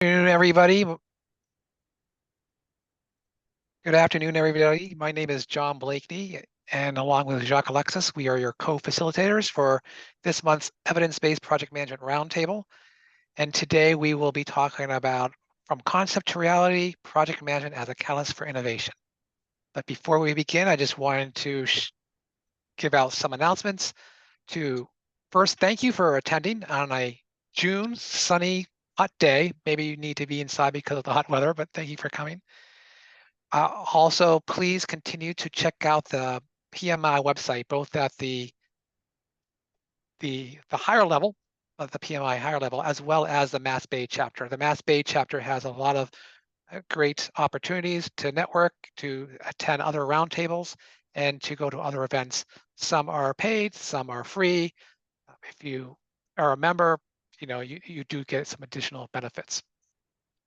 Everybody. Good afternoon, everybody. My name is John Bleakney, and along with Jacques Alexis, we are your co-facilitators for this month's Evidence-Based Project Management Roundtable. And today we will be talking about from concept to reality, project management as a catalyst for innovation. But before we begin, I just wanted to give out some announcements. To first, thank you for attending on a June sunny, hot day. Maybe you need to be inside because of the hot weather, but thank you for coming. Also, please continue to check out the PMI website, both at the higher level of the PMI higher level, as well as the Mass Bay Chapter. The Mass Bay Chapter has a lot of great opportunities to network, to attend other roundtables, and to go to other events. Some are paid, some are free. If you are a member, you do get some additional benefits.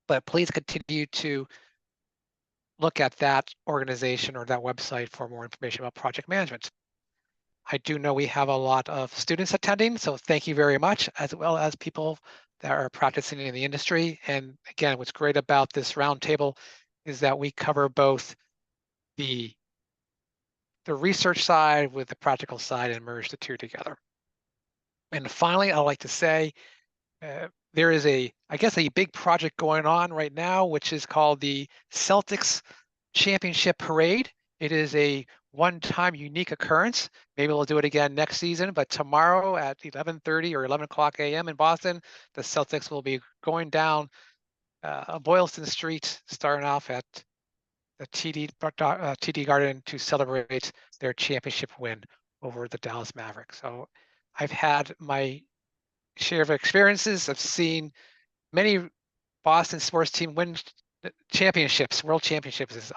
But please continue to look at that organization or that website for more information about project management. I do know we have a lot of students attending, so thank you very much, as well as people that are practicing in the industry. And again, what's great about this roundtable is that we cover both the research side with the practical side and merge the two together. And finally, I'd like to say there is I guess a big project going on right now, which is called the Celtics Championship Parade. It is a one-time unique occurrence. Maybe we'll do it again next season, but tomorrow at 11:30 or 11 o'clock a.m. in Boston, the Celtics will be going down Boylston Street, starting off at the TD Garden to celebrate their championship win over the Dallas Mavericks. So I've had my share of experiences. I've seen many Boston sports team win championships, world championships.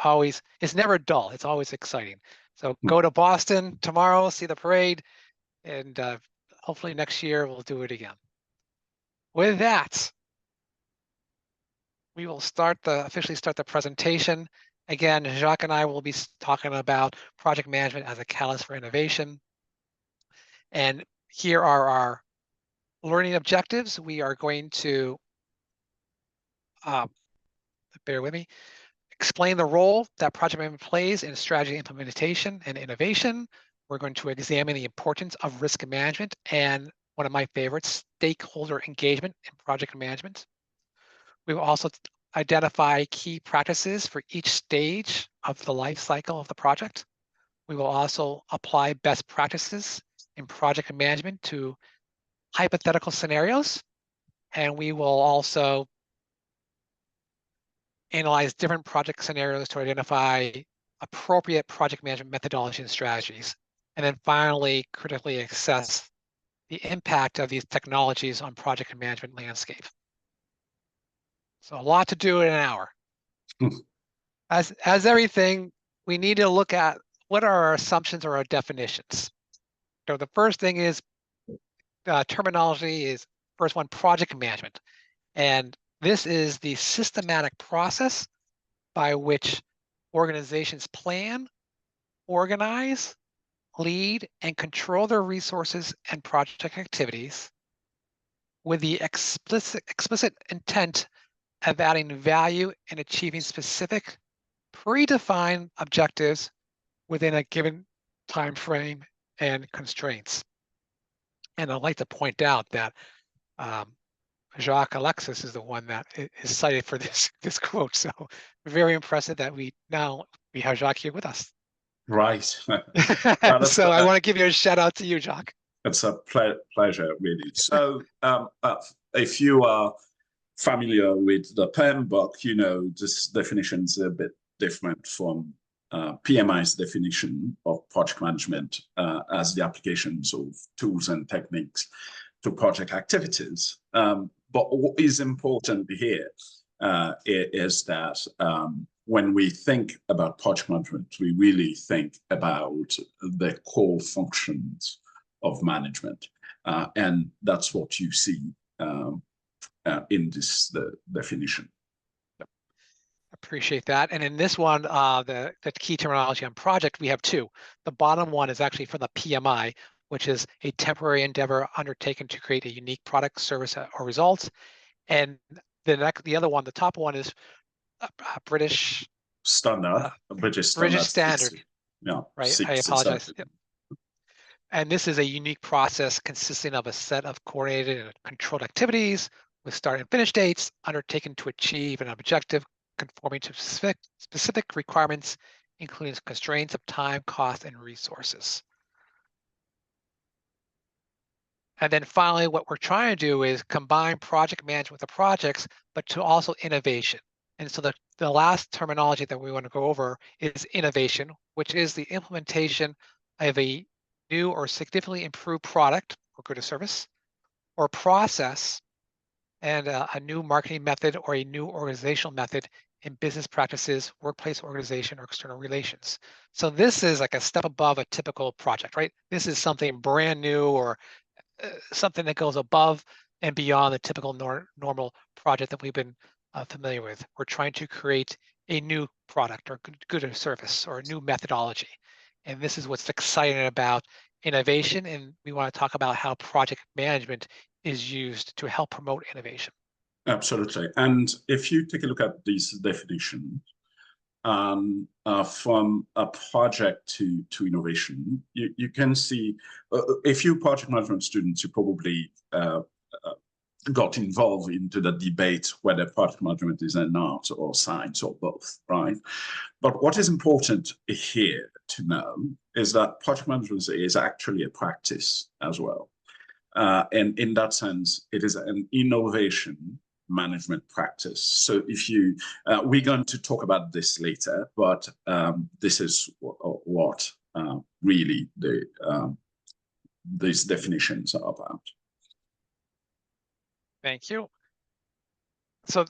It's never dull. It's always exciting. So go to Boston tomorrow, see the parade, and hopefully next year we'll do it again. With that, we will officially start the presentation. Again, Jacques and I will be talking about project management as a catalyst for innovation. And here are our learning objectives. We are going to, bear with me, explain the role that project management plays in strategy implementation and innovation. We're going to examine the importance of risk management and one of my favorites, stakeholder engagement in project management. We will also identify key practices for each stage of the life cycle of the project. We will also apply best practices in project management to hypothetical scenarios. And we will also analyze different project scenarios to identify appropriate project management methodologies and strategies. And then finally, critically assess the impact of these technologies on project management landscape. So a lot to do in an hour. As everything, we need to look at what are our assumptions or our definitions. So the first thing is terminology is first one, project management. And this is the systematic process by which organizations plan, organize, lead, and control their resources and project activities with the explicit intent of adding value and achieving specific predefined objectives within a given time frame and constraints. And I'd like to point out that Jacques Alexis is the one that is cited for this quote. So very impressive that we have Jacques here with us. Right. So I want to give you a shout out to you, Jacques. It's a pleasure, really. So if you are familiar with the PEM book, this definition is a bit different from PMI's definition of project management as the applications of tools and techniques to project activities. But what is important here is that when we think about project management, we really think about the core functions of management. And that's what you see in this definition. Appreciate that. And in this one, the key terminology on project, we have two. The bottom one is actually from the PMI, which is a temporary endeavor undertaken to create a unique product, service, or result. And the other one, the top one is British Standard, British British standard. standard. Yeah, Right. I 6 to 7. apologize. Yep. And this is a unique process consisting of a set of coordinated and controlled activities with start and finish dates undertaken to achieve an objective conforming to specific requirements, including constraints of time, cost, and resources. And then finally, what we're trying to do is combine project management with the projects, but to also innovation. And so the last terminology that we want to go over is innovation, which is the implementation of a new or significantly improved product or good or service or process and a new marketing method or a new organizational method in business practices, workplace organization, or external relations. So this is like a step above a typical project, right? This is something brand new or something that goes above and beyond the typical normal project that we've been familiar with. We're trying to create a new product or good or service or a new methodology. And this is what's exciting about innovation. And we want to talk about how project management is used to help promote innovation. Absolutely. And if you take a look at these definitions, from a project to innovation, you can see a few project management students, you probably got involved into the debate whether project management is an art or science or both, right? But what is important here to know is that project management is actually a practice as well. And in that sense, it is an innovation management practice. So if you, we're going to talk about this later, but this is what really these definitions are about. Thank you. So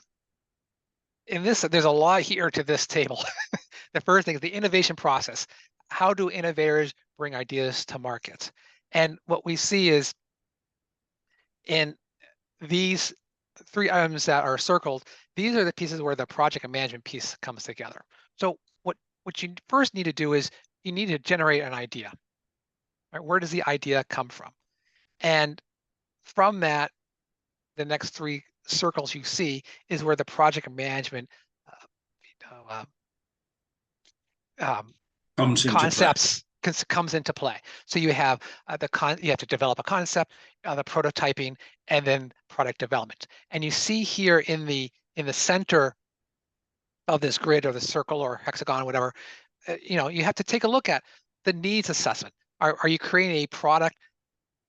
in this, there's a lot here to this table. The first thing is the innovation process. How do innovators bring ideas to market? And what we see is in these 3 items that are circled, these are the pieces where the project and management piece comes together. So what you first need to do is you need to generate an idea. Right? Where does the idea come from? And from that, the next 3 circles you see is where the project management concepts comes into play. So you have you have to develop a concept, the prototyping, and then product development. And you see here in the center of this grid or the circle or hexagon, whatever, you have to take a look at the needs assessment. Are you creating a product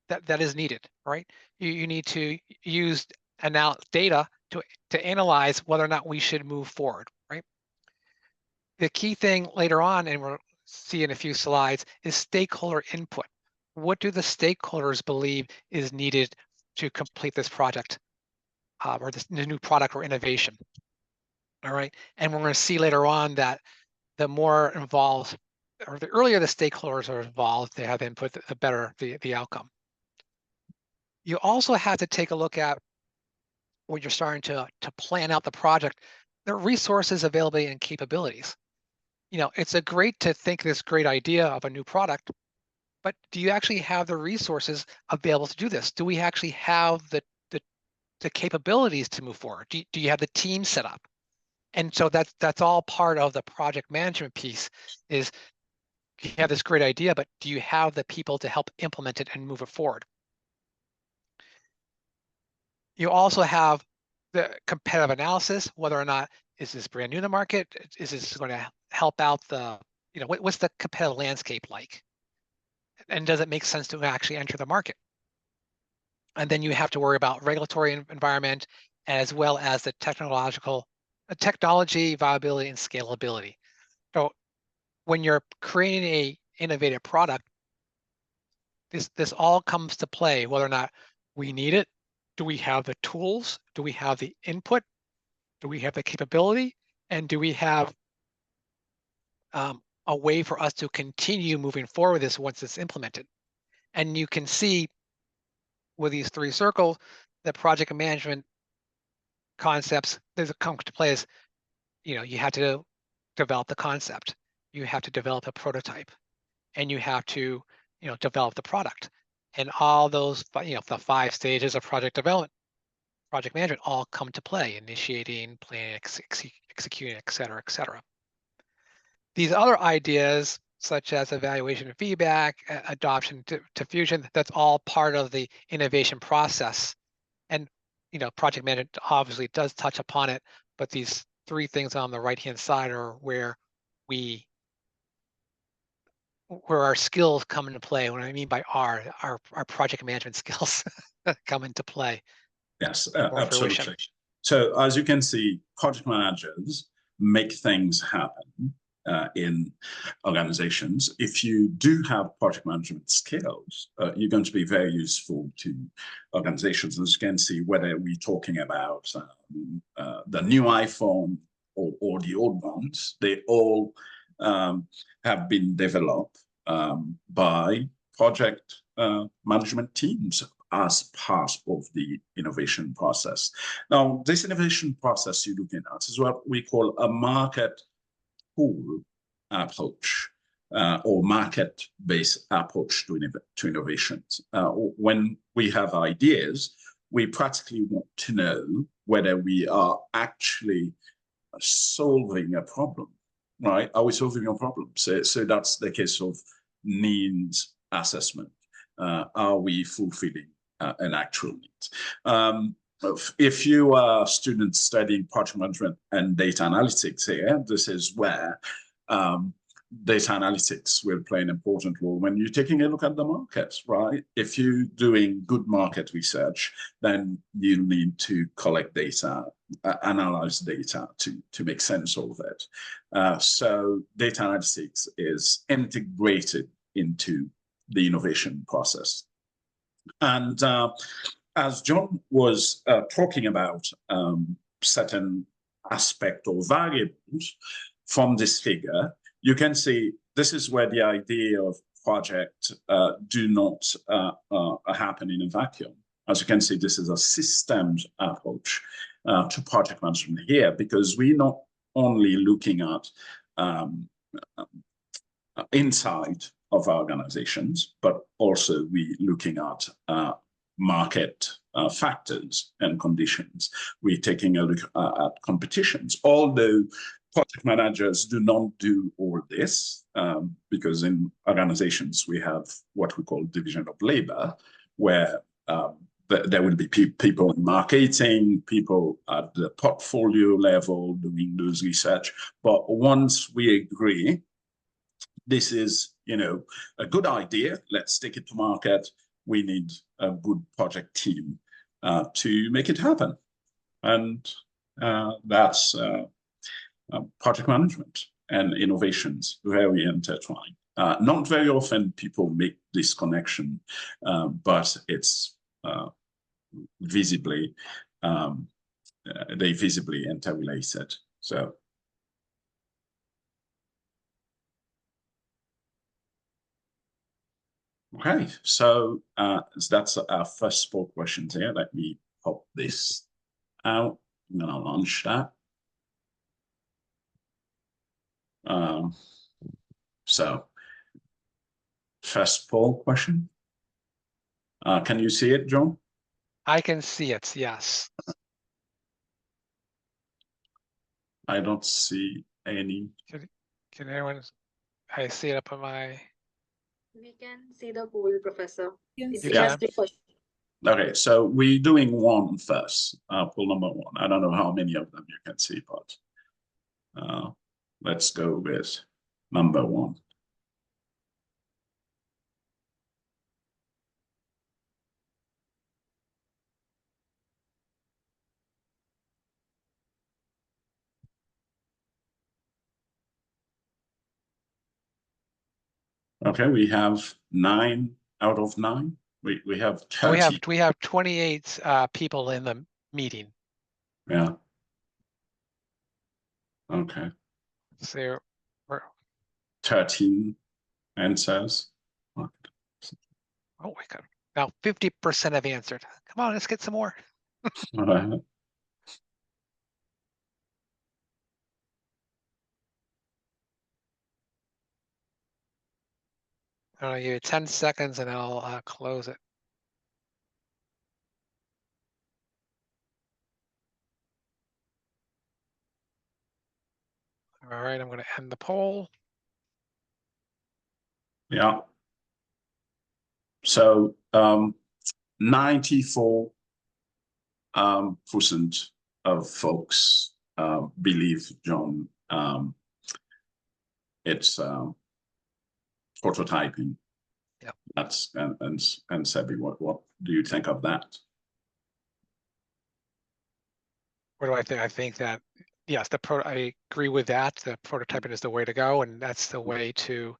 that is needed, right? You need to use data to analyze whether or not we should move forward, right? The key thing later on, and we'll see in a few slides, is stakeholder input. What do the stakeholders believe is needed to complete this project or this new product or innovation? All right, and we're going to see later on that the more involved or the earlier the stakeholders are involved, they have input, the better the outcome. You also have to take a look at when you're starting to plan out the project, the resources, availability, and capabilities. It's a great to think this great idea of a new product, but do you actually have the resources available to do this? Do we actually have the capabilities to move forward? Do you have the team set up? And so that's all part of the project management piece is you have this great idea, but do you have the people to help implement it and move it forward? You also have the competitive analysis, whether or not is this brand new to the market? Is this going to help out what's the competitive landscape like? And does it make sense to actually enter the market? And then you have to worry about regulatory environment as well as the technology, viability, and scalability. So when you're creating a innovative product, this all comes to play, whether or not we need it. Do we have the tools? Do we have the input? Do we have the capability? And do we have a way for us to continue moving forward with this once it's implemented? And you can see with these 3 circles, the project management concepts, there's a come to play is, you have to develop the concept, you have to develop a prototype, and you have to, develop the product. And all those, the 5 stages of project development. project management all come to play: initiating, planning, executing, et cetera, et cetera. These other ideas, such as evaluation and feedback, adoption to fusion, that's all part of the innovation process. And project management obviously does touch upon it, but these three things on the right-hand side are where our skills come into play. What I mean by our project management skills come into play. Yes, or fruition. absolutely. So as you can see, project managers make things happen in organizations. If you do have project management skills, you're going to be very useful to organizations. As you can see, whether we're talking about the new iPhone or the old ones, they all have been developed by project management teams as part of the innovation process. Now, this innovation process you're looking at is what we call a market pull approach or market-based approach to innovations. When we have ideas, we practically want to know whether we are actually solving a problem, right? Are we solving a problem? So that's the case of needs assessment. Are we fulfilling an actual need? If you are students studying project management and data analytics here, this is where data analytics will play an important role when you're taking a look at the market, right? If you're doing good market research, then you need to collect data, analyze data to make sense of it. So data analytics is integrated into the innovation process. And as John was talking about certain aspect or variables from this figure, you can see this is where the idea of project do not happen in a vacuum. As you can see, this is a systems approach to project management here, because we're not only looking at inside of our organizations, but also we're looking at market factors and conditions. We're taking a look at competitions, although project managers do not do all this, because in organizations we have what we call division of labor, where there will be people in marketing, people at the portfolio level doing those research. But once we agree, this is, a good idea, let's take it to market, we need a good project team to make it happen. And that's project management and innovations very intertwined. Not very often people make this connection, but it's visibly, they visibly interrelated. So. Okay, so that's our first 4 questions here. Let me pop this out. I'm going to launch that. So, first poll question. Can you see it, John? I can see it, yes. I don't see any. Can anyone? I see it up on my. We can see the poll, Professor. It's Yeah. just the first. Okay, so we're doing 1 first, poll number 1. I don't know how many of them you can see, but let's go with number 1. Okay, we have 9 out of 9. We have 30. We have 28 people in the meeting. Yeah. Okay. So we're 13 answers. oh my god. Now 50% have answered. Come on, let's get some more. I'll give you 10 seconds and I'll close it. All right, I'm going to end the poll. Yeah. So 94% of folks believe, John, it's prototyping. Yep. That's and Sebi, what do you think of that? What do I think? I think that yes, I agree with that. The prototyping is the way to go, and that's the way to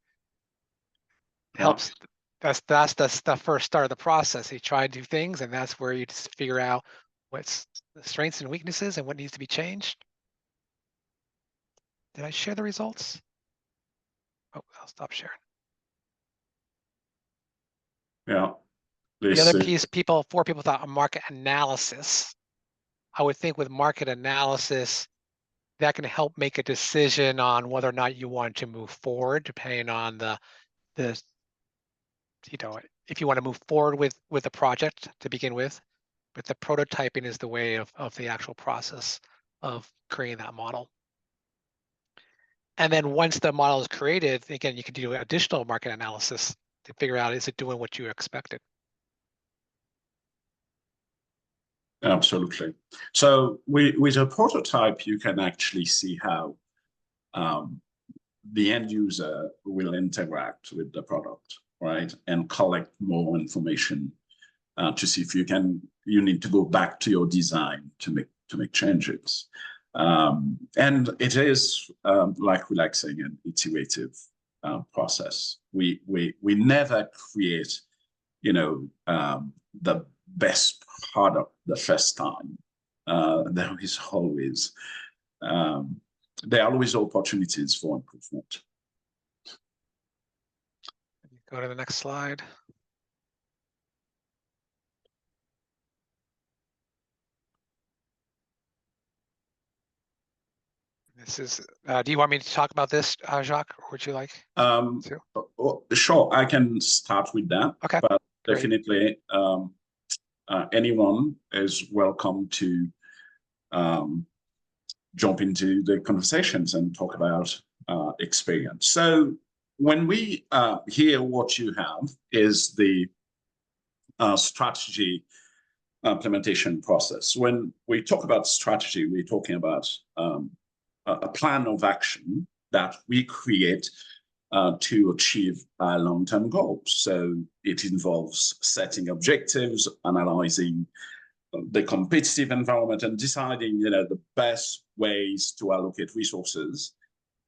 helps. That's the first start of the process. You try to do things, and that's where you just figure out what's the strengths and weaknesses and what needs to be changed. Did I share the results? Oh, I'll stop sharing. Yeah. The other piece, four people thought a market analysis. I would think with market analysis, that can help make a decision on whether or not you want to move forward, depending on the if you want to move forward with the project to begin with. But the prototyping is the way of the actual process of creating that model. And then once the model is created, again, you can do additional market analysis to figure out, is it doing what you expected? Absolutely. So with a prototype, you can actually see how the end user will interact with the product, right? And collect more information to see if you need to go back to your design to make changes. And it is like relaxing and iterative process. We never create, the best product the first time. There is always there are always opportunities for improvement. Go to the next slide. This is, do you want me to talk about this, Jacques, or would you like to? Sure, I can start with that. Okay, but great. definitely anyone is welcome to jump into the conversations and talk about experience. So when we hear what you have is the strategy implementation process. When we talk about strategy, we're talking about a plan of action that we create to achieve our long-term goals. So it involves setting objectives, analyzing the competitive environment, and deciding, the best ways to allocate resources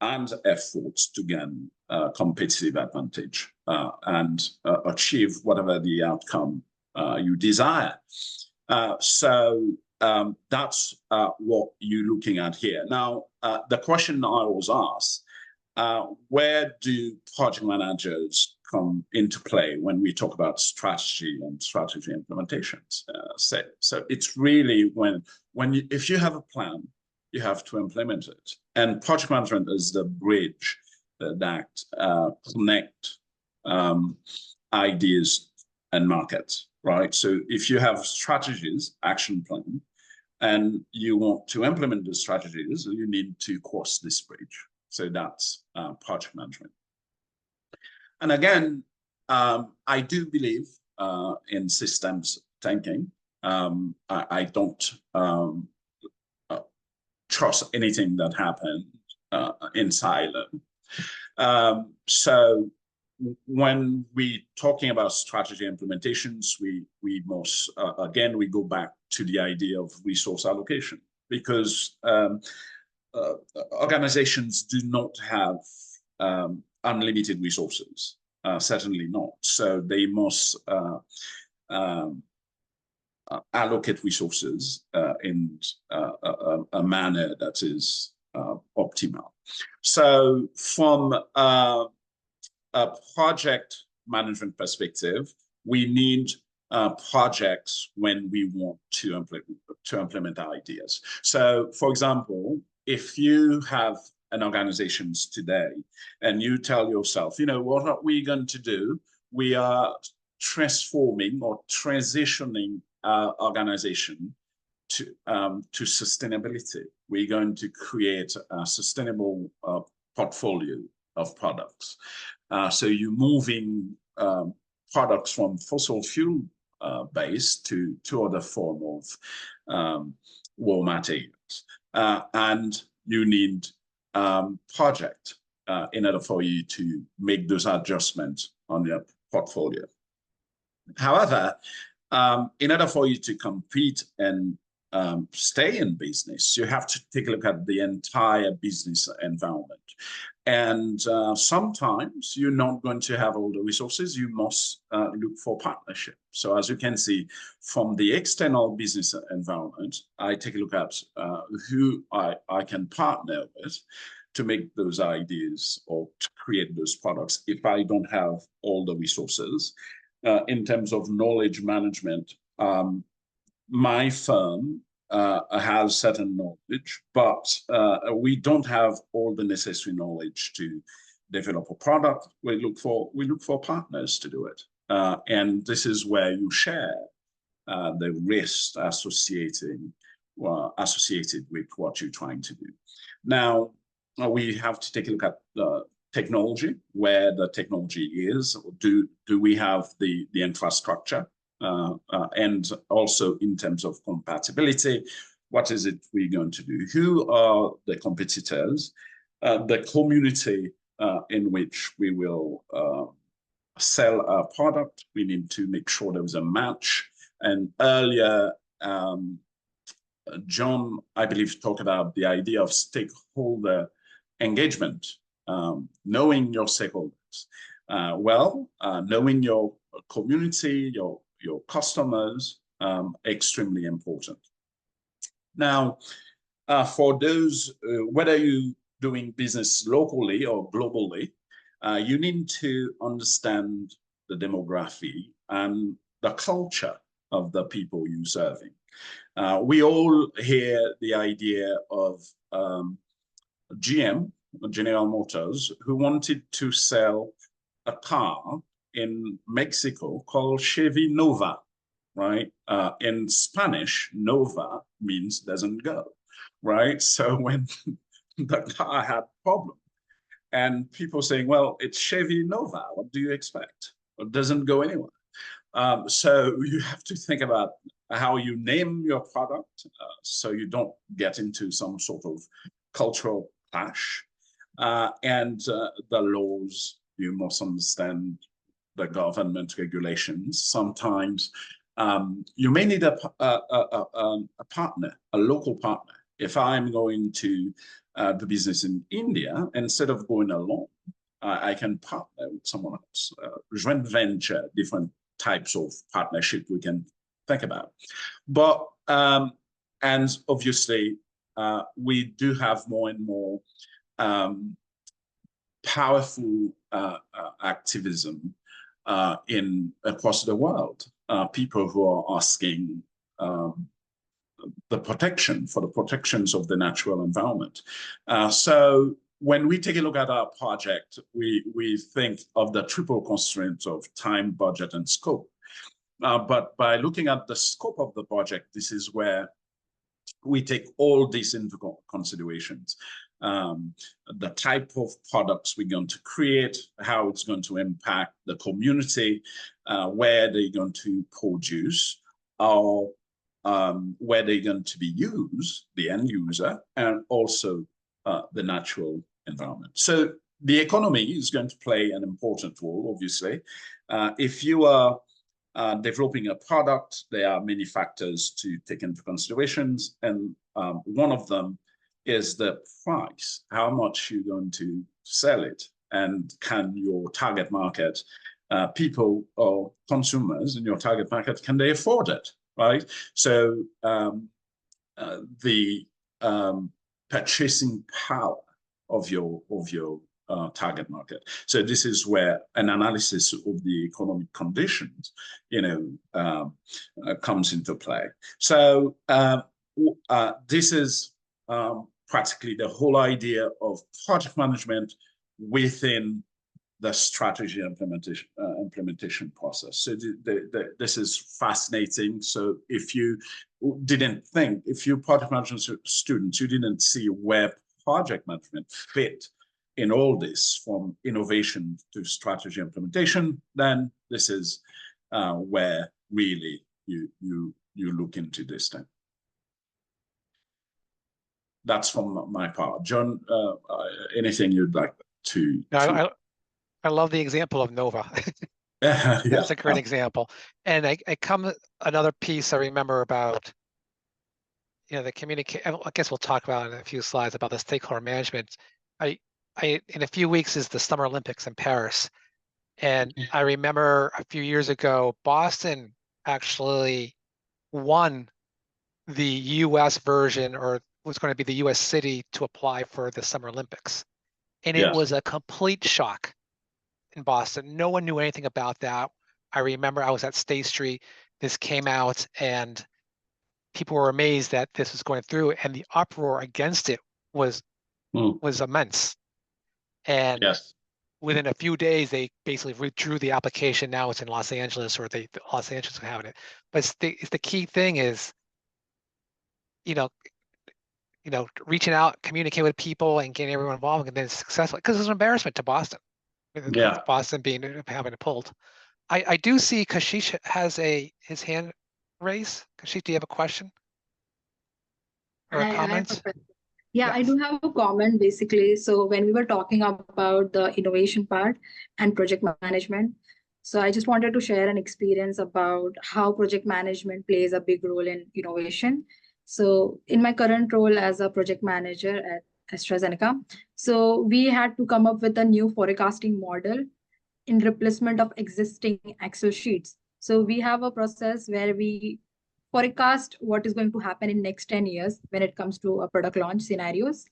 and efforts to gain competitive advantage and achieve whatever the outcome you desire. So that's what you're looking at here. Now, the question I was asked, where do project managers come into play when we talk about strategy and strategy implementations? So it's really if you have a plan, you have to implement it. And project management is the bridge that connect ideas and markets, right? So if you have strategies, action plan, and you want to implement the strategies, you need to cross this bridge. So that's project management. And again, I do believe in systems thinking. I don't trust anything that happened in silo. So when we're talking about strategy implementations, we must, again, we go back to the idea of resource allocation, because organizations do not have unlimited resources, certainly not. So they must allocate resources in a manner that is optimal. So from a project management perspective, we need projects when we want to implement ideas. So, for example, if you have an organization today and you tell yourself, what are we going to do? We are transforming or transitioning our organization to sustainability. We're going to create a sustainable portfolio of products. So you're moving products from fossil fuel base to other form of raw materials. And you need project in order for you to make those adjustments on your portfolio. However, in order for you to compete and stay in business, you have to take a look at the entire business environment. And sometimes you're not going to have all the resources. You must look for partnership. So as you can see from the external business environment, I take a look at who I can partner with to make those ideas or to create those products if I don't have all the resources. In terms of knowledge management, my firm has certain knowledge, but we don't have all the necessary knowledge to develop a product. We look for partners to do it, and this is where you share the risks associated with what you're trying to do. Now, we have to take a look at the technology, where the technology is. Do we have the infrastructure? And also in terms of compatibility, what is it we're going to do? Who are the competitors? The community in which we will sell our product. We need to make sure there is a match. And earlier, John, I believe, talked about the idea of stakeholder engagement. Knowing your stakeholders knowing your community, your customers, extremely important. Now, for those, whether you're doing business locally or globally, you need to understand the demography and the culture of the people you're serving. We all hear the idea of GM, General Motors, who wanted to sell a car in Mexico called Chevy Nova, right? In Spanish, Nova means doesn't go, right? So when the car had problem, and people saying, well, it's Chevy Nova, what do you expect? It doesn't go anywhere. So you have to think about how you name your product so you don't get into some sort of cultural clash. And the laws, you must understand the government regulations. Sometimes you may need a partner, a local partner. If I'm going to do business in India, instead of going alone, I can partner with someone else. Joint venture, different types of partnership we can think about. But, and obviously, we do have more and more powerful activism across the world. People who are asking the protections of the natural environment. So when we take a look at our project, we think of the triple constraints of time, budget, and scope. But by looking at the scope of the project, this is where we take all these into considerations. The type of products we're going to create, how it's going to impact the community, where they're going to produce, or where they're going to be used, the end user, and also the natural environment. So the economy is going to play an important role, obviously. If you are developing a product, there are many factors to take into considerations, and one of them is the price, how much you're going to sell it, and can your target market, people or consumers in your target market, can they afford it, right? So the purchasing power of your target market. So this is where an analysis of the economic conditions, comes into play. So this is practically the whole idea of project management within the strategy implementation process. So this is fascinating. So if you didn't think, if you project management students, you didn't see where project management fit in all this, from innovation to strategy implementation, then this is where really you look into this thing. That's from my part. John, anything you'd like to? I love the example of Nova. Yeah, That's a great example. And I come another piece I remember about, the communication. I guess we'll talk about in a few slides about the stakeholder management. I in a few weeks is the Summer Olympics in Paris, and I remember a few years ago Boston actually won the U.S. version, or was going to be the U.S. city to apply for the Summer Olympics, and it was a complete shock in Boston. No one knew anything about that. I remember I was at State Street. This came out, and people were amazed that this was going through, and the uproar against it was immense. And within a few days, they basically withdrew the application. Now it's in Los Angeles, or Los Angeles are having it. But the key thing is, reaching out, communicating with people, and getting everyone involved, and then it's successful. Because it's an embarrassment to Boston. Boston having it pulled. I do see Kashish has his hand raised. Kashish, do you have a question or a comment? Yeah, I do have a comment basically. So when we were talking about the innovation part and project management, so I just wanted to share an experience about how project management plays a big role in innovation. So in my current role as a project manager at AstraZeneca, so we had to come up with a new forecasting model in replacement of existing Excel sheets. So we have a process where we forecast what is going to happen in next 10 years when it comes to a product launch scenarios.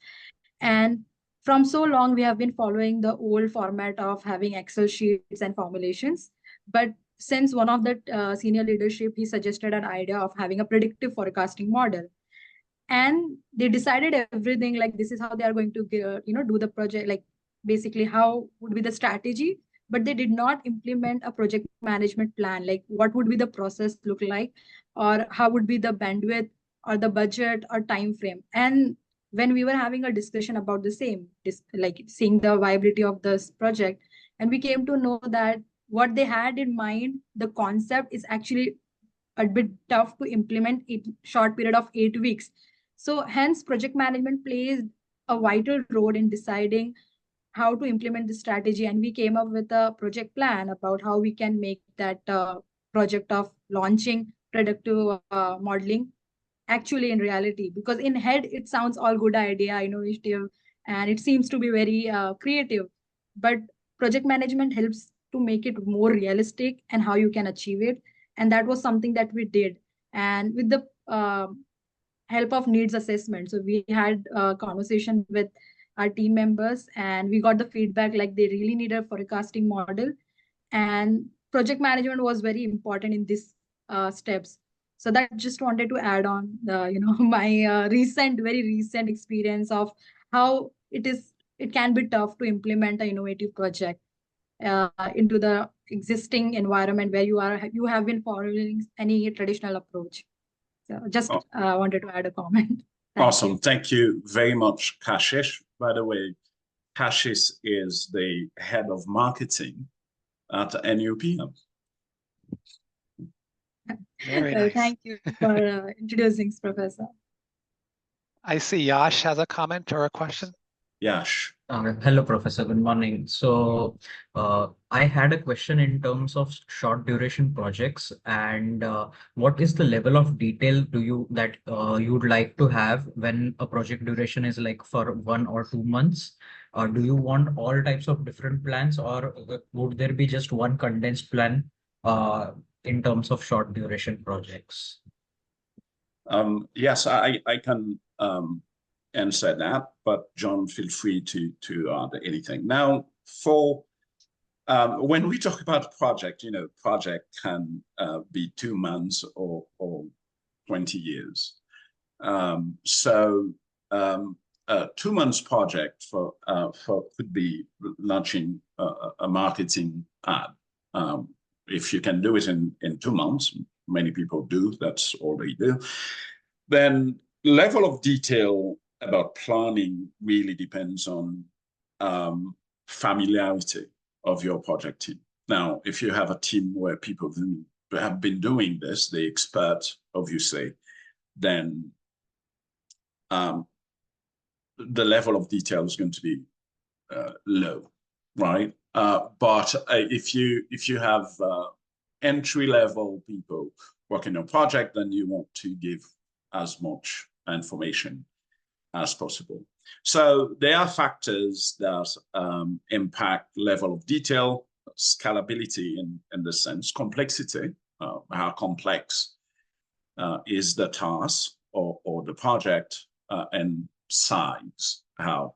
And from so long, we have been following the old format of having Excel sheets and formulations. But since one of the senior leadership, he suggested an idea of having a predictive forecasting model. And they decided everything, like this is how they are going to do the project, like basically how would be the strategy, but they did not implement a project management plan, like what would be the process look like, or how would be the bandwidth or the budget or time frame. And when we were having a discussion about the same, like seeing the viability of this project, and we came to know that what they had in mind, the concept is actually a bit tough to implement in short period of 8 weeks. So hence project management plays a vital role in deciding how to implement the strategy. And we came up with a project plan about how we can make that project of launching predictive modeling actually in reality. Because in head, it sounds all good idea, innovative, and it seems to be very creative. But project management helps to make it more realistic and how you can achieve it. And that was something that we did. And with the help of needs assessment. So we had a conversation with our team members, and we got the feedback like they really need a forecasting model, and project management was very important in these steps. So that just wanted to add on the my very recent experience of how it can be tough to implement an innovative project into the existing environment where you have been following any traditional approach. So just wanted to add a comment. Awesome. Thank you very much, Kashish. By the way, Kashish is the head of marketing at NUPM. Very nice. Thank you for introducing us, Professor. I see Yash has a comment or a question. Yash. Hello, Professor. Good morning. So I had a question in terms of short duration projects, and what is the level of detail that you'd like to have when a project duration is like for 1 or 2 months? Do you want all types of different plans, or would there be just one condensed plan in terms of short duration projects? Yes, I can answer that, but John, feel free to add anything. Now, for when we talk about project, project can be 2 months or 20 years. So a 2 months project for could be launching a marketing ad. If you can do it in 2 months, many people do, that's all they do, then level of detail about planning really depends on familiarity of your project team. Now, if you have a team where people have been doing this, the expert, obviously, then the level of detail is going to be low, right? But if you have entry-level people working on a project, then you want to give as much information as possible. So there are factors that impact level of detail, scalability in the sense, complexity, how complex is the task or the project, and size, how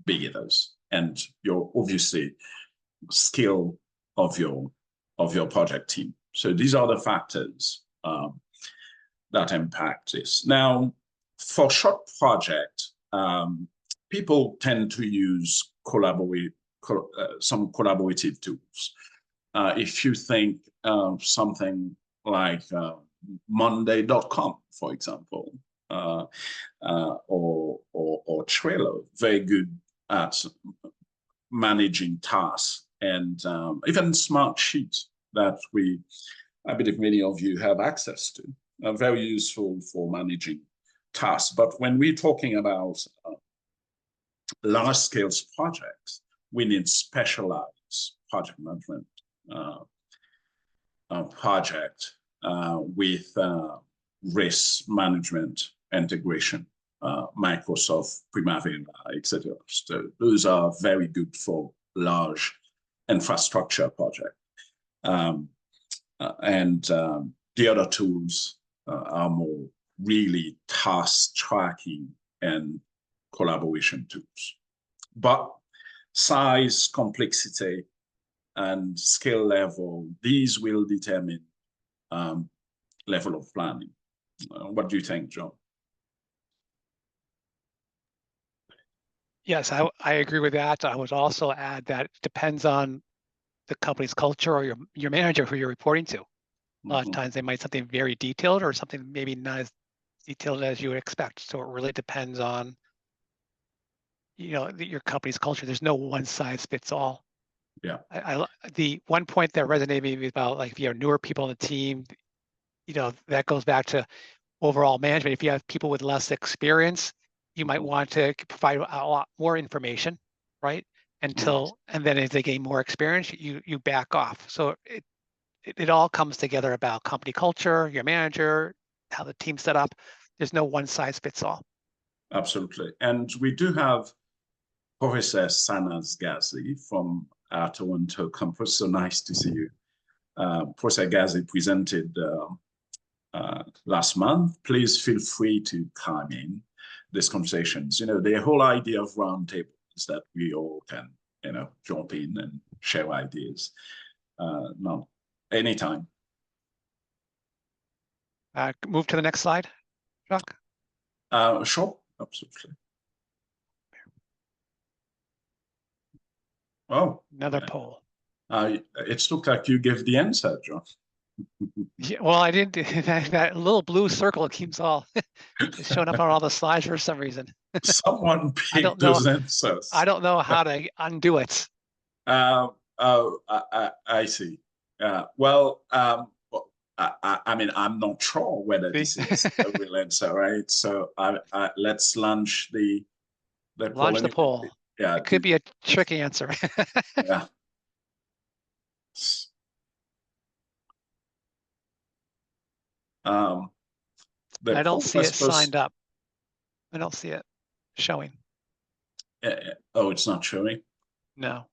big it is, and your obviously skill of your project team. So these are the factors that impact this. Now, for short project, people tend to use some collaborative tools. If you think something like Monday.com, for example, or Trello, very good at managing tasks, and even Smartsheet that I believe many of you have access to, are very useful for managing tasks. But when we're talking about large scale projects, we need specialized project management project with risk management integration, Microsoft Primavera, etc. So those are very good for large infrastructure projects. The other tools are more really task tracking and collaboration tools. But size, complexity, and skill level, these will determine level of planning. What do you think, John? Yes, I agree with that. I would also add that it depends on the company's culture or your manager who you're reporting to. A lot of times they might something very detailed or something maybe not as detailed as you would expect. So it really depends on, your company's culture. There's no one size fits all. Yeah. The one point that resonated with me about, like, if you have newer people on the team, that goes back to overall management. If you have people with less experience, you might want to provide a lot more information, right? And then as they gain more experience, you back off. So it all comes together about company culture, your manager, how the team's set up. There's no one size fits all. Absolutely. And we do have Professor Sanas Ghazi from our Toronto campus. So nice to see you. Professor Ghazi presented last month. Please feel free to come in these conversations. The whole idea of roundtable is that we all can, jump in and share ideas. No, anytime. Move to the next slide, Jacques. Sure, absolutely. Oh, another poll. It looked like you gave the answer, John. Yeah, well, I didn't. That little blue circle keeps all it's showing up on all the slides for some reason. Someone picked those answers. I don't know how to undo it. I see. Well, I mean, I'm not sure whether this is a real answer, right? So let's launch the launch the poll. Yeah, it could be a tricky answer. Yeah. I don't see it signed up. I don't see it showing. Oh, it's not showing? No.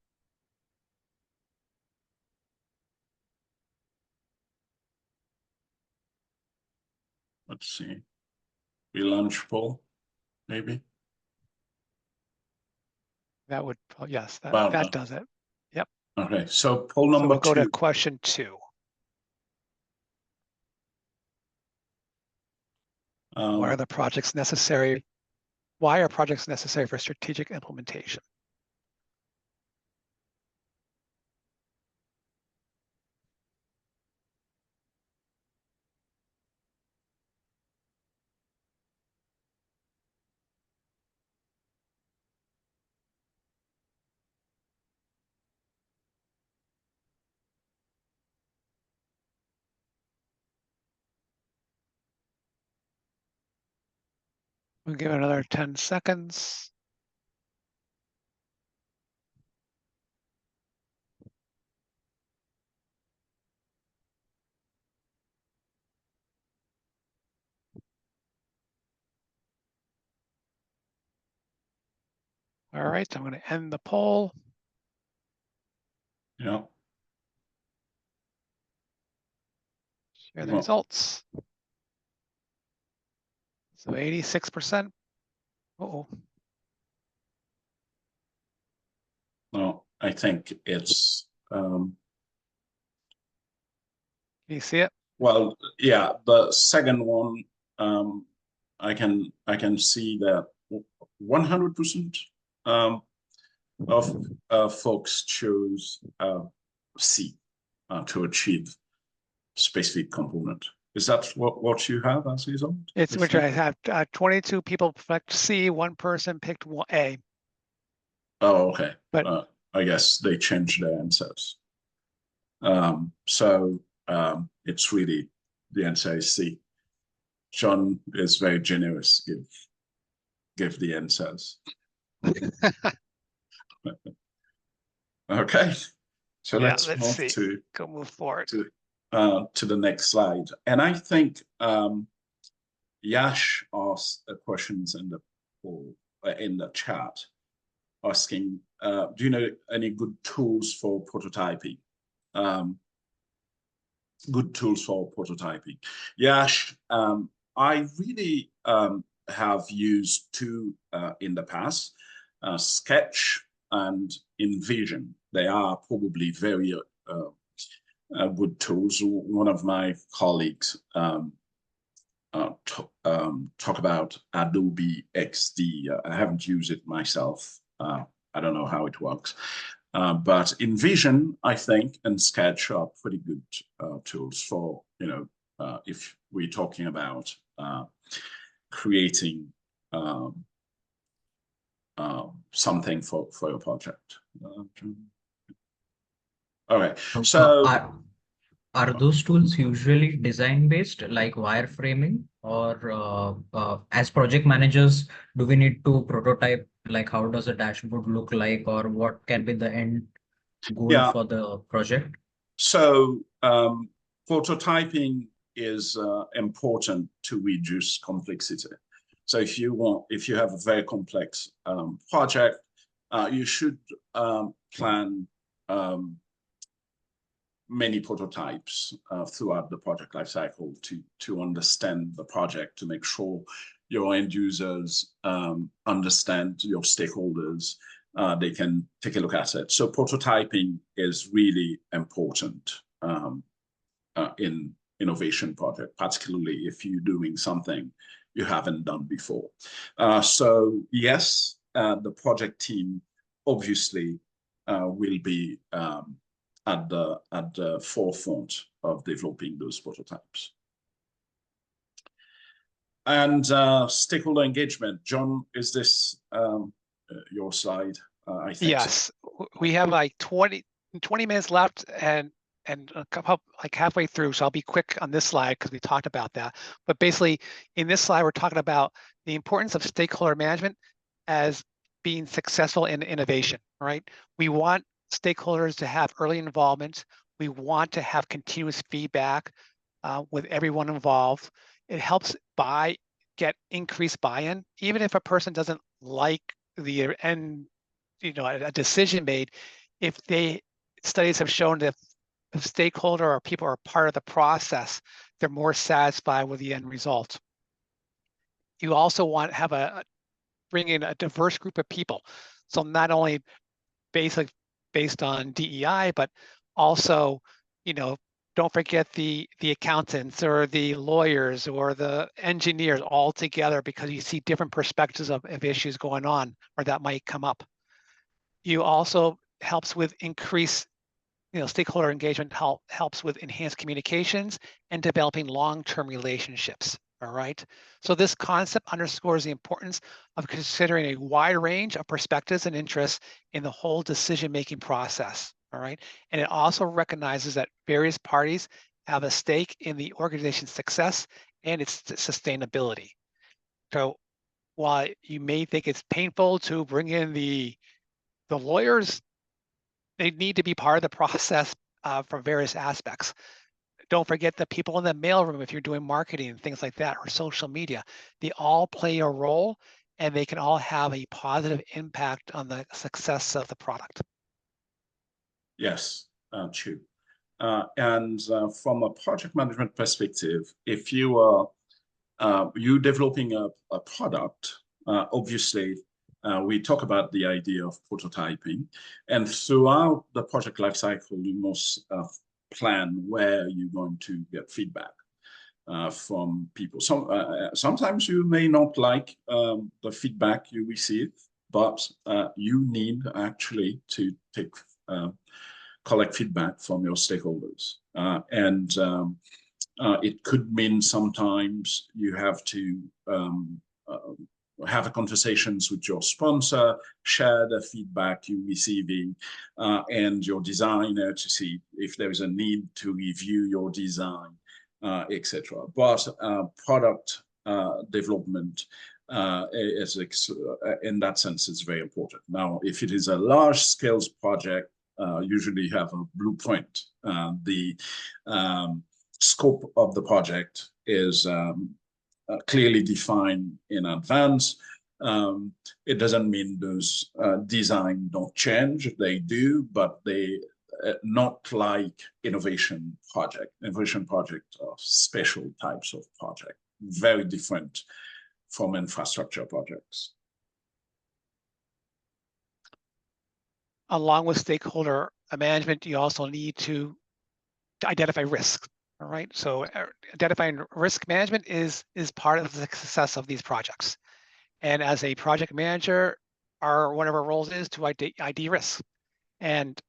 Let's see. Relaunch poll, maybe? That would, yes, that does it. Yep. Okay, so poll number 2. We'll go to question 2. What are the projects necessary Why are projects necessary for strategic implementation? We'll give it another 10 seconds. All right, I'm going to end the poll. Yeah. Share the Well, results. So 86%. Uh-oh. no, I think it's Can you see it? well, yeah, the second one, I can see that 100% of folks chose C to achieve specific component. Is that what you have as a result? It's You which think? I have 22 people picked C, one person picked A. Oh, okay. But I guess they changed their answers. It's really the answer is C. John is very generous. Give the answers. Okay, so yeah, let's let's move see. Move forward. to the next slide. And I think Yash asked questions in the poll, in the chat, asking, do you know any good tools for prototyping? Good tools for prototyping. Yash, I really have used two in the past, Sketch and Envision. They are probably very good tools. One of my colleagues talk about Adobe XD. I haven't used it myself. I don't know how it works. But Envision, I think, and Sketch are pretty good tools for, if we're talking about creating something for your project. All right, so are those tools usually design based, like wireframing, or as project managers, do we need to prototype, like how does a dashboard look like, or what can be the end goal for the project? So prototyping is important to reduce complexity. So if you have a very complex project, you should plan many prototypes throughout the project lifecycle to understand the project, to make sure your end users understand, your stakeholders, they can take a look at it. So prototyping is really important in innovation project, particularly if you're doing something you haven't done before. So yes, the project team obviously will be at the forefront of developing those prototypes. And stakeholder engagement. John, is this your slide? I think yes, so. We have like 20 minutes left and a couple, like halfway through, so I'll be quick on this slide because we talked about that. But basically, in this slide, we're talking about the importance of stakeholder management as being successful in innovation, right? We want stakeholders to have early involvement. We want to have continuous feedback with everyone involved. It helps get increased buy-in, even if a person doesn't like the end, a decision made. If studies have shown that if stakeholder or people are part of the process, they're more satisfied with the end result. You also want to have bring in a diverse group of people. So not only based on DEI, but also, don't forget the accountants or the lawyers or the engineers all together, because you see different perspectives of issues going on or that might come up. You also helps with increased stakeholder engagement, helps with enhanced communications and developing long-term relationships. All right. So this concept underscores the importance of considering a wide range of perspectives and interests in the whole decision-making process. All right. And it also recognizes that various parties have a stake in the organization's success and its sustainability. So while you may think it's painful to bring in the lawyers, they need to be part of the process from various aspects. Don't forget the people in the mailroom if you're doing marketing and things like that, or social media. They all play a role, and they can all have a positive impact on the success of the product. Yes, true. And from a project management perspective, if you are you developing a product, obviously, we talk about the idea of prototyping, and throughout the project lifecycle, you must plan where you're going to get feedback from people. Sometimes you may not like the feedback you receive, but you need actually to collect feedback from your stakeholders. It could mean sometimes you have to have conversations with your sponsor, share the feedback you're receiving, and your designer to see if there is a need to review your design, etc. But product development in that sense is very important. Now, if it is a large-scale project, usually you have a blueprint. The scope of the project is clearly defined in advance. It doesn't mean those design don't change. They do, but they not like innovation project. Innovation projects are special types of project, very different from infrastructure projects. Along with stakeholder management, you also need to identify risk. All right, so identifying risk management is part of the success of these projects. And as a project manager, one of our roles is to ID risk. And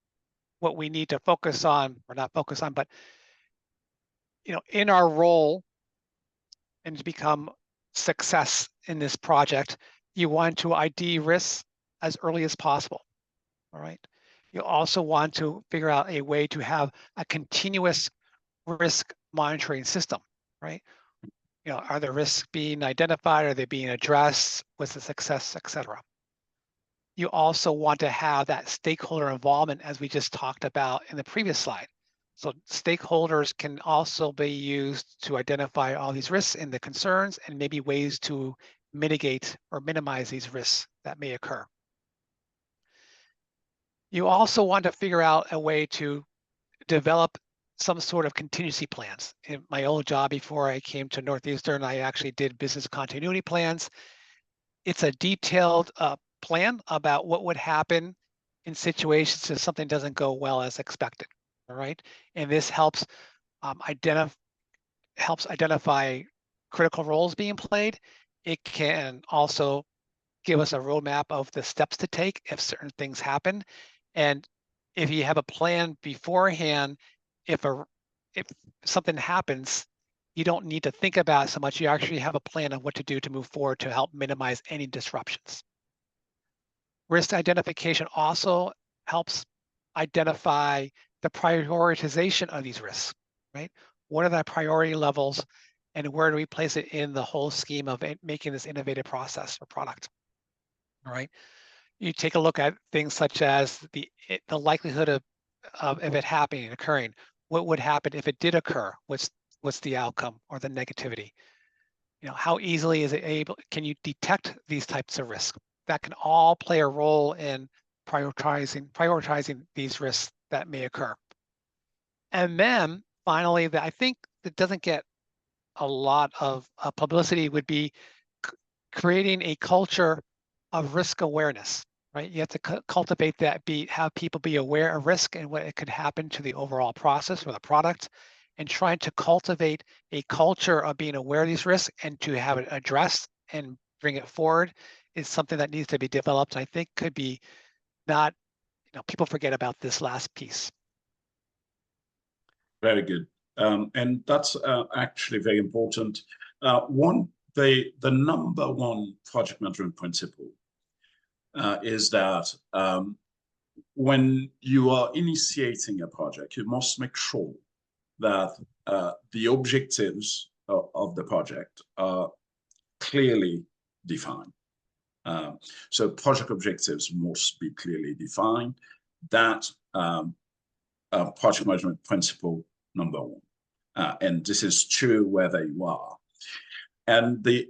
what we need to focus on, or not focus on, but in our role and to become success in this project, you want to ID risks as early as possible. All right. You also want to figure out a way to have a continuous risk monitoring system, right? Are the risks being identified? Are they being addressed? What's the success, et cetera? You also want to have that stakeholder involvement, as we just talked about in the previous slide. So stakeholders can also be used to identify all these risks and the concerns, and maybe ways to mitigate or minimize these risks that may occur. You also want to figure out a way to develop some sort of contingency plans. In my old job before I came to Northeastern, I actually did business continuity plans. It's a detailed plan about what would happen in situations if something doesn't go well as expected. All right, and this helps identify critical roles being played. It can also give us a roadmap of the steps to take if certain things happen. And if you have a plan beforehand, if something happens, you don't need to think about it so much. You actually have a plan of what to do to move forward to help minimize any disruptions. Risk identification also helps identify the prioritization of these risks, right? What are the priority levels, and where do we place it in the whole scheme of making this innovative process or product? All right. You take a look at things such as the likelihood of it happening, occurring. What would happen if it did occur? What's the outcome or the negativity? How easily is it can you detect these types of risks? That can all play a role in prioritizing these risks that may occur. And then finally, I think that doesn't get a lot of publicity would be creating a culture of risk awareness, right? You have to cultivate that, have people be aware of risk and what it could happen to the overall process or the product, and trying to cultivate a culture of being aware of these risks and to have it addressed and bring it forward is something that needs to be developed. I think could be not, people forget about this last piece. Very good. And that's actually very important. The number one project management principle is that when you are initiating a project, you must make sure that the objectives of the project are clearly defined. So project objectives must be clearly defined. That project management principle number one. And this is true wherever you are. And the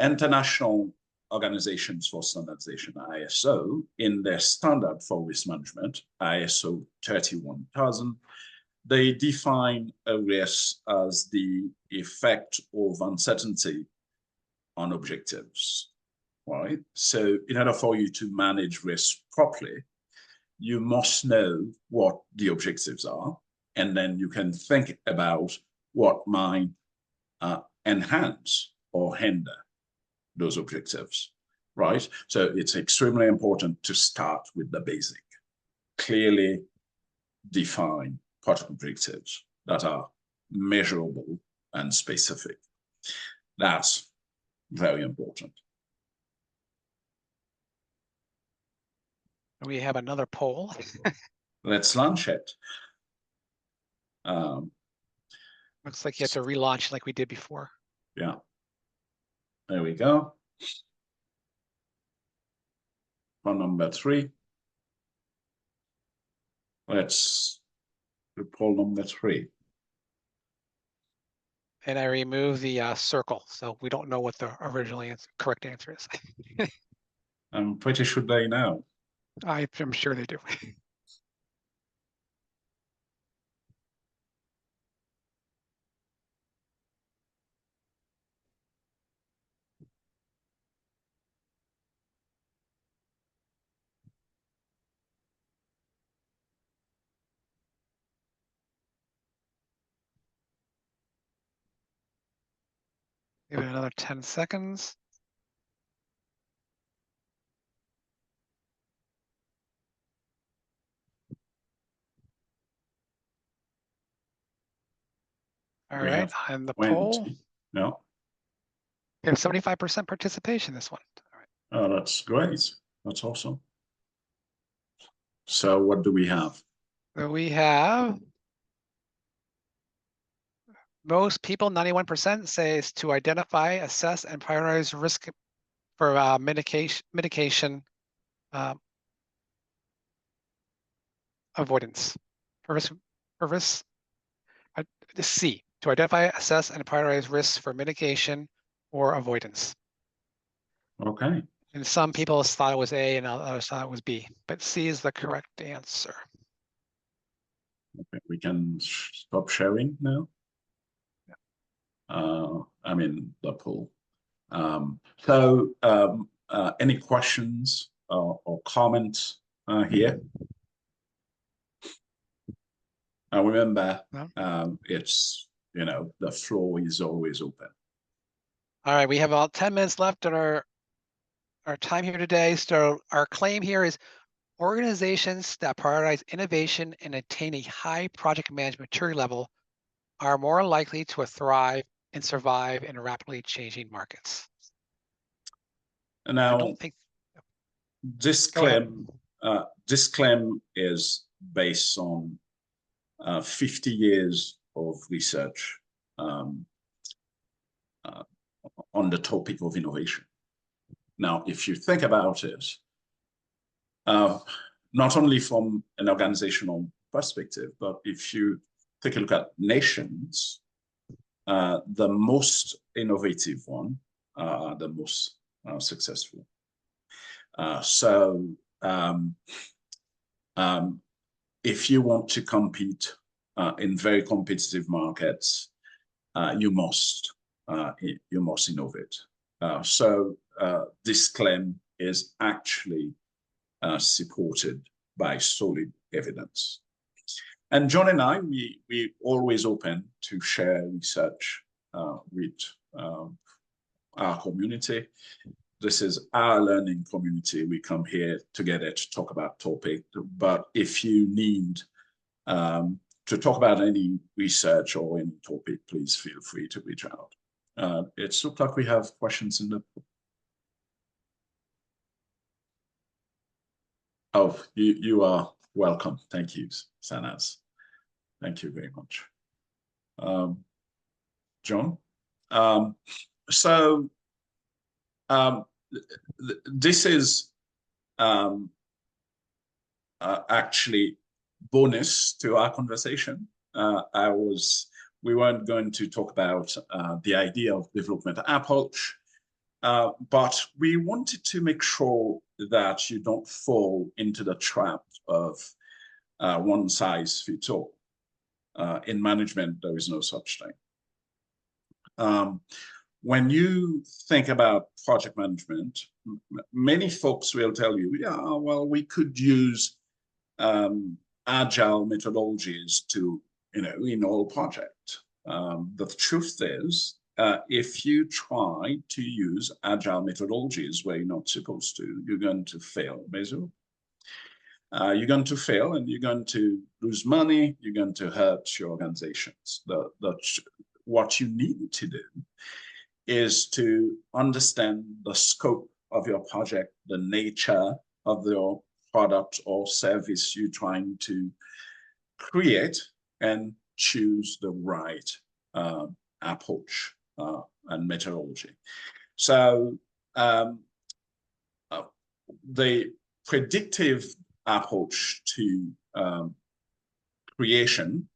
International Organizations for Standardization, ISO, in their standard for risk management, ISO 31000, they define a risk as the effect of uncertainty on objectives, right? So in order for you to manage risk properly, you must know what the objectives are, and then you can think about what might enhance or hinder those objectives, right? So it's extremely important to start with the basic, clearly define project objectives that are measurable and specific. That's very important. We have another poll. Let's launch it. Looks like you have to relaunch like we did before. Yeah. There we go. For number 3. Let's do poll number 3. And I remove the circle, so we don't know what the original correct answer is. I'm pretty sure they know. I'm sure they do. Give it another 10 seconds. All We right, have and the 20. poll. No. We have 75% participation this one. All right. Oh, that's great. That's awesome. So what do we have? So we have most people, 91%, says to identify, assess, and prioritize risk for mitigation avoidance. For risk, C, to identify, assess, and prioritize risks for mitigation or avoidance. Okay. And some people thought it was A and others thought it was B, but C is the correct answer. Okay. We can stop sharing now. I mean, the poll. Any questions or comments here? Remember, No? it's, the floor is always open. All right, we have about 10 minutes left in our time here today. So our claim here is organizations that prioritize innovation and attain a high project management maturity level are more likely to thrive and survive in rapidly changing markets. Now, I don't think this claim is based on 50 years of research on the topic of innovation. Now, if you think about it, not only from an organizational perspective, but if you take a look at nations, the most innovative one are the most successful. If you want to compete in very competitive markets, you must innovate. This claim is actually supported by solid evidence. And John and I, we always open to share research with our community. This is our learning community. We come here together to talk about topic. But if you need to talk about any research or any topic, please feel free to reach out. It looks like we have questions in the. Oh, you are welcome. Thank you, Sanaz. Thank you very much. John? This is actually bonus to our conversation. We weren't going to talk about the idea of development approach, but we wanted to make sure that you don't fall into the trap of one size fits all. In management, there is no such thing. When you think about project management, many folks will tell you, yeah, well, we could use agile methodologies to, in all projects. The truth is, if you try to use agile methodologies where you're not supposed to, you're going to fail miserably. You're going to fail and you're going to lose money, you're going to hurt your organizations. What you need to do is to understand the scope of your project, the nature of your product or service you're trying to create, and choose the right approach and methodology. So the predictive approach to creation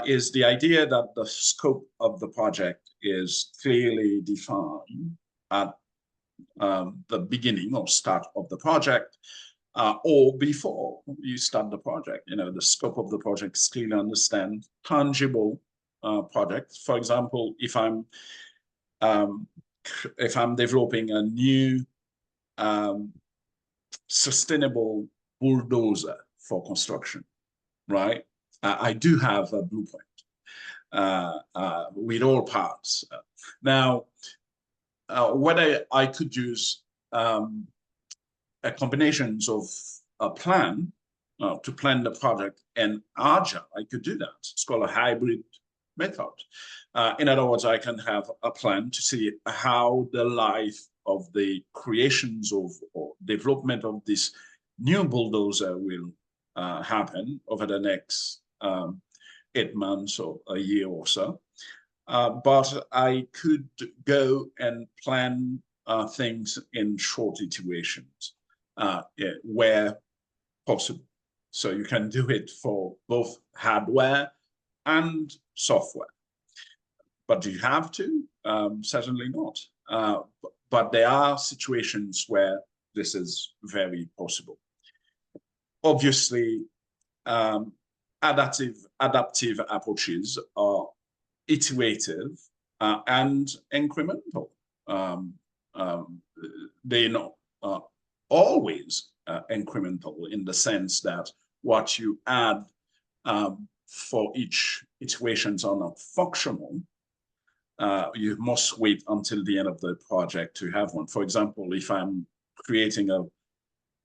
is the idea that the scope of the project is clearly defined at the beginning or start of the project, or before you start the project. The scope of the project is clearly understand tangible projects. For example, if I'm developing a new sustainable bulldozer for construction, right? I do have a blueprint with all parts. Now, whether I could use combinations of a plan to plan the project and agile, I could do that. It's called a hybrid method. In other words, I can have a plan to see how the life of the creations of or development of this new bulldozer will happen over the next 8 months or a year or so. But I could go and plan things in short iterations where possible. So you can do it for both hardware and software. But do you have to? Certainly not. But there are situations where this is very possible. Obviously, adaptive approaches are iterative and incremental. They're not always incremental in the sense that what you add for each iterations are not functional. You must wait until the end of the project to have one. For example, if I'm creating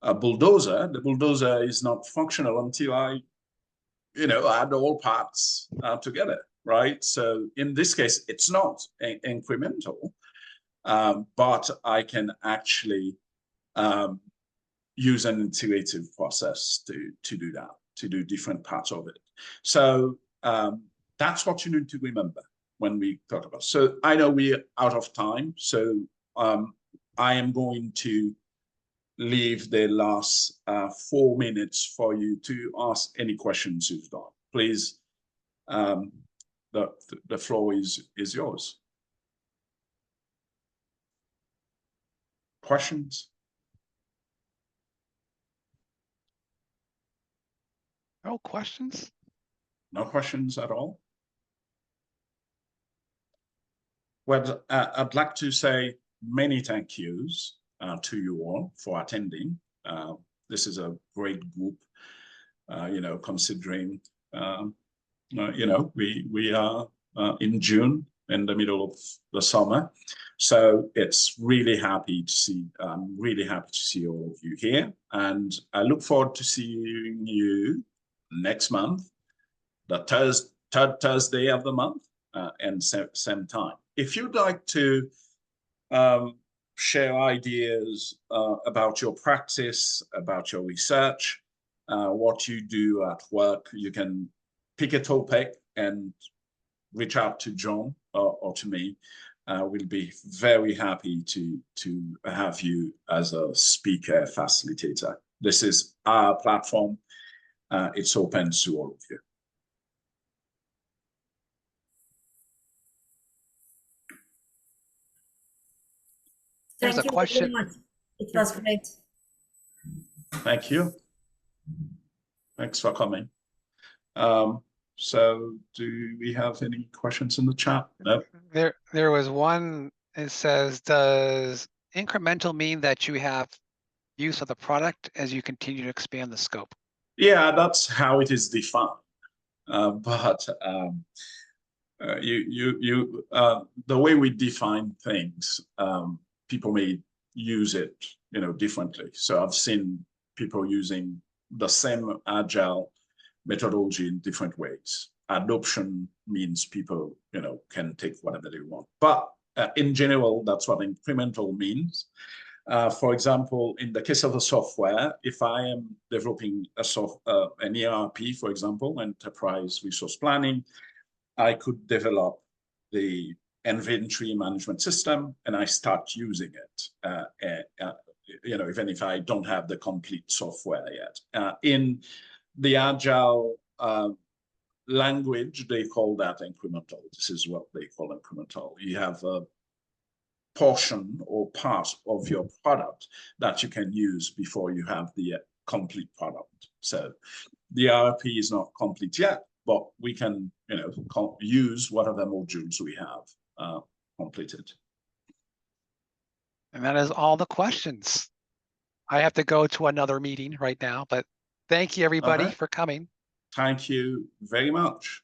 a bulldozer, the bulldozer is not functional until I add all parts together, right? So in this case, it's not incremental, but I can actually use an iterative process to do that, to do different parts of it. So that's what you need to remember when we talk about. So I know we're out of time, so I am going to leave the last 4 minutes for you to ask any questions you've got. Please, the floor is yours. Questions? No questions? No questions at all? Well, I'd like to say many thank yous to you all for attending. This is a great group, considering You know, we are in June, in the middle of the summer, so it's really happy to see. I'm really happy to see all of you here, and I look forward to seeing you next month, the third Thursday of the month, and same time. If you'd like to share ideas about your practice, about your research, what you do at work, you can pick a topic and reach out to John or to me. We'll be very happy to have you as a speaker facilitator. This is our platform. It's open to all of you. There's a Thank you question. very much. It was great. Thank you. Thanks for coming. So do we have any questions in the chat? No. There was one. It says, does incremental mean that you have use of the product as you continue to expand the scope? Yeah, that's how it is defined. The way we define things, people may use it, you know, differently. So I've seen people using the same agile methodology in different ways. Adoption means people, you know, can take whatever they want. But in general, that's what incremental means. For example, in the case of a software, if I am developing an ERP, for example, enterprise resource planning, I could develop the inventory management system and I start using it, you know, even if I don't have the complete software yet. In the agile language, they call that incremental. This is what they call incremental. You have a portion or part of your product that you can use before you have the complete product. So the ERP is not complete yet, but we can, you know, use whatever modules we have completed. And that is all the questions. I have to go to another meeting right now, but thank you everybody for coming. Thank you very much.